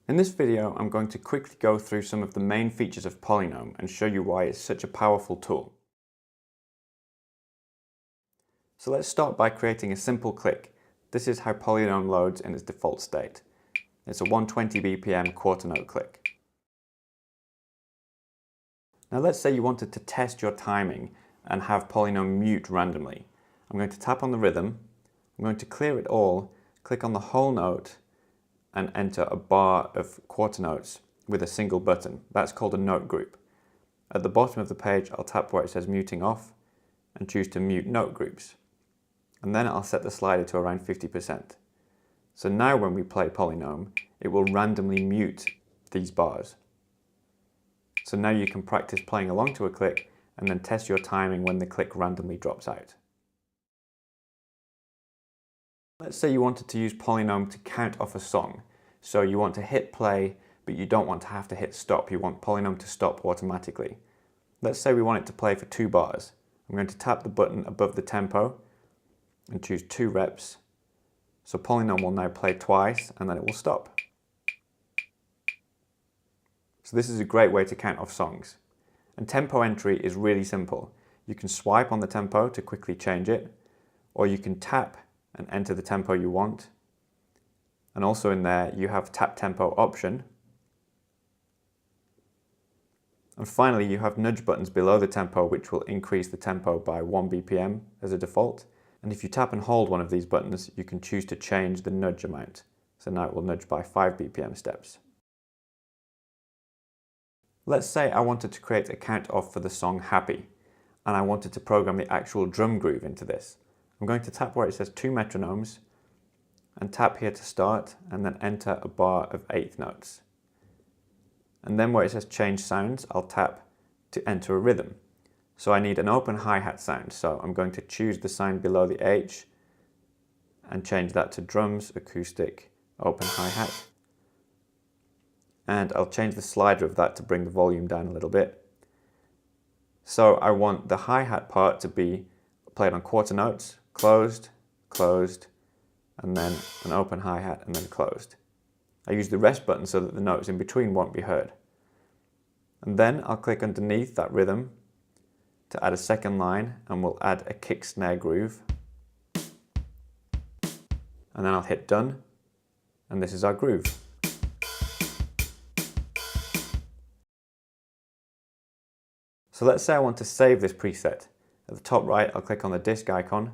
In this video, I'm going to quickly go through some of the main features of PolyNome and show you why it's such a powerful tool. So let's start by creating a simple click. This is how PolyNome loads in its default state. It's a 120 BPM quarter note click. Now let's say you wanted to test your timing and have PolyNome mute randomly. I'm going to tap on the rhythm, I'm going to clear it all, click on the whole note, and enter a bar of quarter notes with a single button. That's called a note group. At the bottom of the page, I'll tap where it says muting off and choose to mute note groups. And then I'll set the slider to around 50%. So now when we play PolyNome, it will randomly mute these bars. So now you can practice playing along to a click and then test your timing when the click randomly drops out. Let's say you wanted to use PolyNome to count off a song. So you want to hit play, but you don't want to have to hit stop. You want PolyNome to stop automatically. Let's say we want it to play for 2 bars. I'm going to tap the button above the tempo and choose 2 reps. So PolyNome will now play twice and then it will stop. So this is a great way to count off songs. And tempo entry is really simple. You can swipe on the tempo to quickly change it, or you can tap and enter the tempo you want. And also in there you have tap tempo option. And finally you have nudge buttons below the tempo which will increase the tempo by 1 BPM as a default. And if you tap and hold one of these buttons, you can choose to change the nudge amount. So now it will nudge by 5 BPM steps. Let's say I wanted to create a count off for the song Happy, and I wanted to program the actual drum groove into this. I'm going to tap where it says 2 metronomes and tap here to start and then enter a bar of 8th notes. And then where it says change sounds, I'll tap to enter a rhythm. So I need an open hi-hat sound, so I'm going to choose the sound below the H and change that to drums, acoustic, open hi-hat. And I'll change the slider of that to bring the volume down a little bit. So I want the hi-hat part to be played on quarter notes, closed, closed, and then an open hi-hat and then closed. I use the rest button so that the notes in between won't be heard. And then I'll click underneath that rhythm to add a second line, and we'll add a kick snare groove. And then I'll hit done, and this is our groove. So let's say I want to save this preset. At the top right, I'll click on the disk icon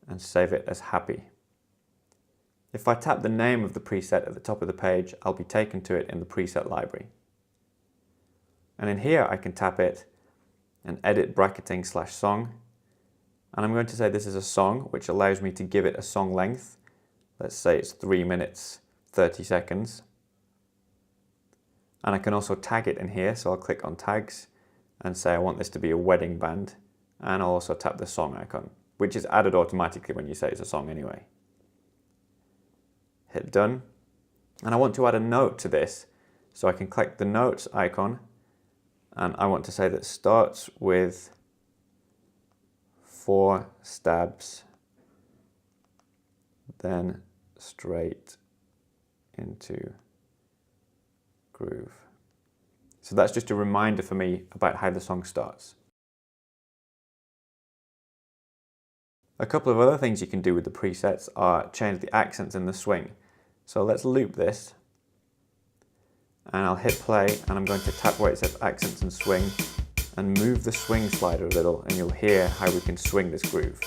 and save it as Happy. If I tap the name of the preset at the top of the page, I'll be taken to it in the preset library. And in here, I can tap it and edit bracketing /song. And I'm going to say this is a song, which allows me to give it a song length. Let's say it's 3 minutes, 30 seconds. And I can also tag it in here, so I'll click on tags and say I want this to be a wedding band, and I'll also tap the song icon, which is added automatically when you say it's a song anyway. Hit done, and I want to add a note to this, so I can click the notes icon, and I want to say that starts with 4 stabs, then straight into groove. So that's just a reminder for me about how the song starts. A couple of other things you can do with the presets are change the accents and the swing. So let's loop this, and I'll hit play, and I'm going to tap where it says accents and swing and move the swing slider a little, and you'll hear how we can swing this groove.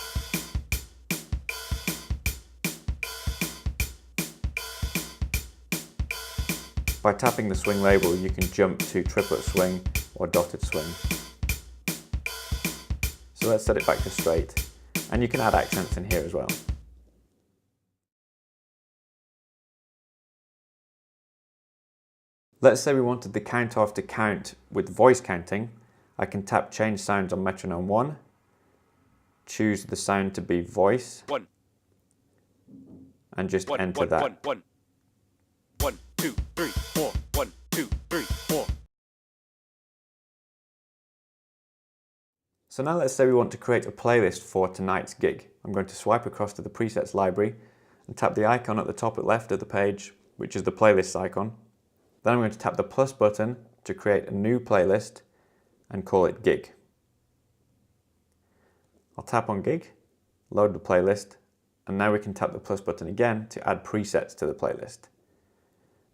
By tapping the swing label, you can jump to triplet swing or dotted swing. So let's set it back to straight, and you can add accents in here as well. Let's say we wanted the count off to count with voice counting. I can tap change sounds on metronome 1, choose the sound to be voice, 1, and just enter that. 1, 1, 2, 3, 4, 1, 2, 3, 4. So now let's say we want to create a playlist for tonight's gig. I'm going to swipe across to the presets library and tap the icon at the top left of the page which is the playlists icon. Then I'm going to tap the plus button to create a new playlist and call it gig. I'll tap on gig, load the playlist, and now we can tap the plus button again to add presets to the playlist.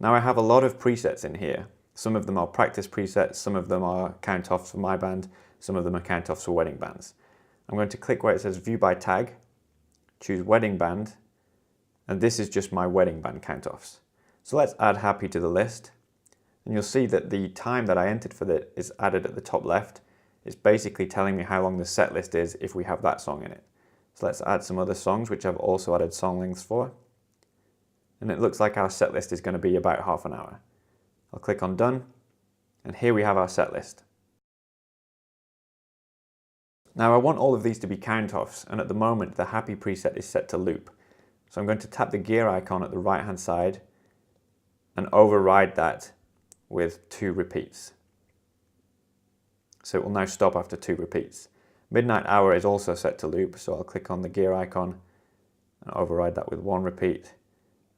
Now I have a lot of presets in here. Some of them are practice presets, some of them are count-offs for my band, some of them are count-offs for wedding bands. I'm going to click where it says view by tag, choose wedding band, and this is just my wedding band count-offs. So let's add happy to the list, and you'll see that the time that I entered for that is added at the top left. It's basically telling me how long the set list is if we have that song in it. So let's add some other songs, which I've also added song lengths for. And it looks like our set list is going to be about half an hour. I'll click on done, and here we have our set list. Now I want all of these to be count-offs, and at the moment the happy preset is set to loop. So I'm going to tap the gear icon at the right hand side and override that with 2 repeats. So it will now stop after 2 repeats. Midnight Hour is also set to loop, so I'll click on the gear icon and override that with 1 repeat.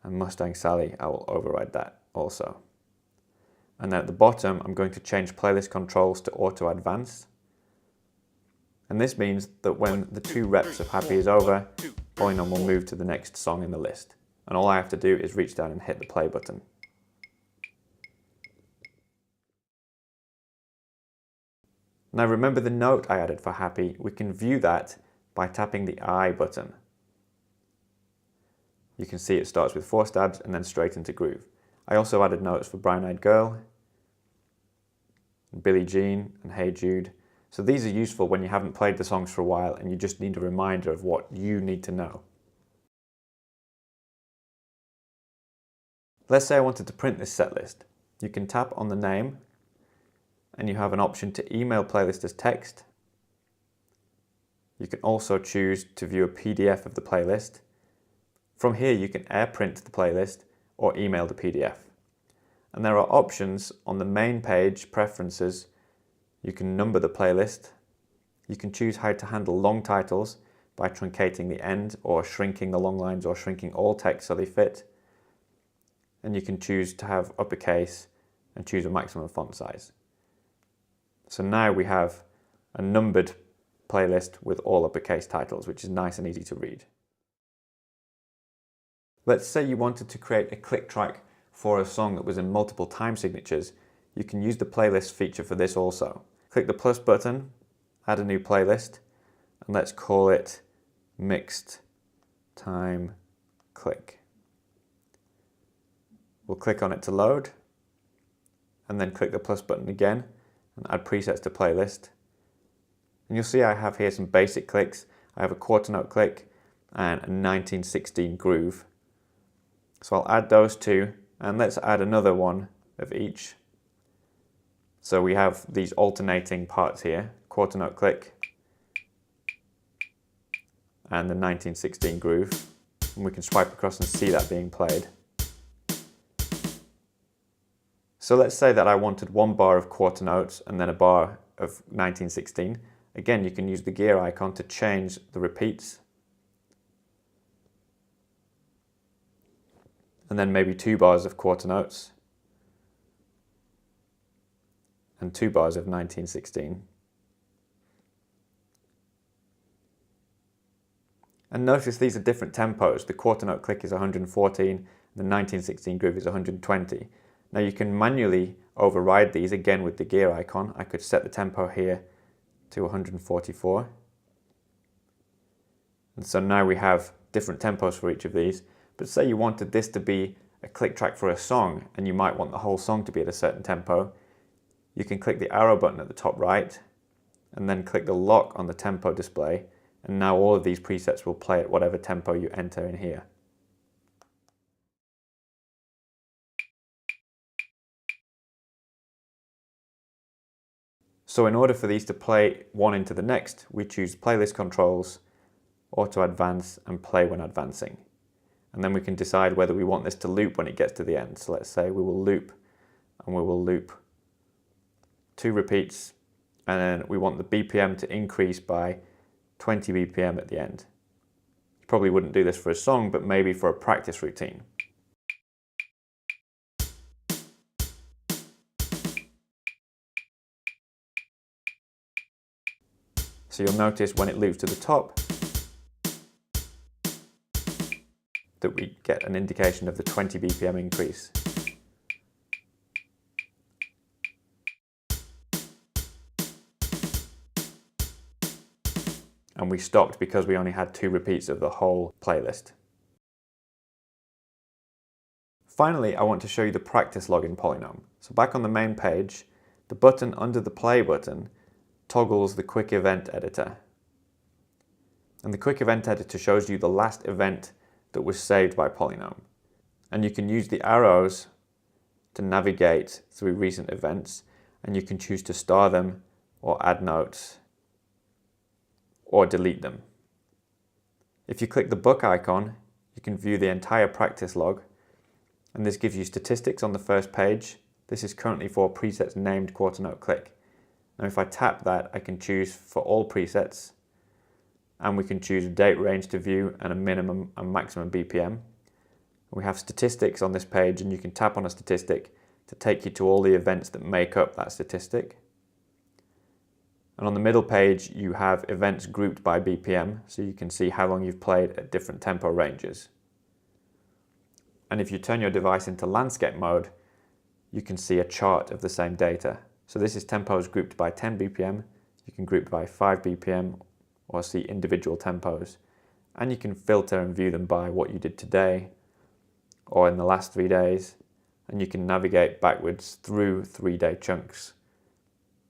And Mustang Sally, I will override that also. And then at the bottom, I'm going to change playlist controls to auto advance. And this means that when the 2 reps of happy is over, PolyNome will move to the next song in the list. And all I have to do is reach down and hit the play button. Now remember the note I added for happy, we can view that by tapping the I button. You can see it starts with 4 stabs and then straight into groove. I also added notes for Brown Eyed Girl, Billie Jean and Hey Jude. So these are useful when you haven't played the songs for a while and you just need a reminder of what you need to know. Let's say I wanted to print this set list. You can tap on the name and you have an option to email playlist as text. You can also choose to view a PDF of the playlist. From here you can AirPrint the playlist or email the PDF. And there are options on the main page, preferences. You can number the playlist. You can choose how to handle long titles by truncating the end or shrinking the long lines or shrinking all text so they fit. And you can choose to have uppercase and choose a maximum font size. So now we have a numbered playlist with all uppercase titles, which is nice and easy to read. Let's say you wanted to create a click track for a song that was in multiple time signatures. You can use the playlist feature for this also. Click the plus button, add a new playlist, and let's call it Mixed Time Click. We'll click on it to load, and then click the plus button again, and add presets to playlist. And you'll see I have here some basic clicks. I have a quarter note click and a 1916 groove. So I'll add those 2, and let's add another one of each. So we have these alternating parts here, quarter note click and the 1916 groove. And we can swipe across and see that being played. So let's say that I wanted 1 bar of quarter notes and then a bar of 1916. Again, you can use the gear icon to change the repeats. And then maybe 2 bars of quarter notes and 2 bars of 1916. And notice these are different tempos. The quarter note click is 114, the 1916 groove is 120. Now you can manually override these again with the gear icon. I could set the tempo here to 144. And so now we have different tempos for each of these. But say you wanted this to be a click track for a song and you might want the whole song to be at a certain tempo. You can click the arrow button at the top right and then click the lock on the tempo display, and now all of these presets will play at whatever tempo you enter in here. So in order for these to play one into the next, we choose playlist controls, auto advance, and play when advancing. And then we can decide whether we want this to loop when it gets to the end. So let's say we will loop, and we will loop 2 repeats, and then we want the BPM to increase by 20 BPM at the end. You probably wouldn't do this for a song, but maybe for a practice routine. So you'll notice when it loops to the top that we get an indication of the 20 BPM increase. And we stopped because we only had 2 repeats of the whole playlist. Finally, I want to show you the practice log in PolyNome. So back on the main page, the button under the play button toggles the quick event editor. And the quick event editor shows you the last event that was saved by PolyNome. And you can use the arrows to navigate through recent events, and you can choose to star them or add notes or delete them. If you click the book icon, you can view the entire practice log, and this gives you statistics on the first page. This is currently for presets named quarter note click. Now if I tap that, I can choose for all presets, and we can choose a date range to view and a minimum and maximum BPM. We have statistics on this page, and you can tap on a statistic to take you to all the events that make up that statistic. And on the middle page, you have events grouped by BPM, so you can see how long you've played at different tempo ranges. And if you turn your device into landscape mode, you can see a chart of the same data. So this is tempos grouped by 10 BPM, you can group by 5 BPM, or see individual tempos. And you can filter and view them by what you did today, or in the last 3 days, and you can navigate backwards through 3-day chunks,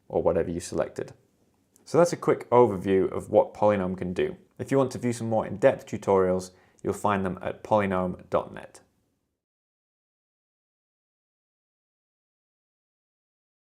or whatever you selected. So that's a quick overview of what PolyNome can do. If you want to view some more in-depth tutorials, you'll find them at polynome.net.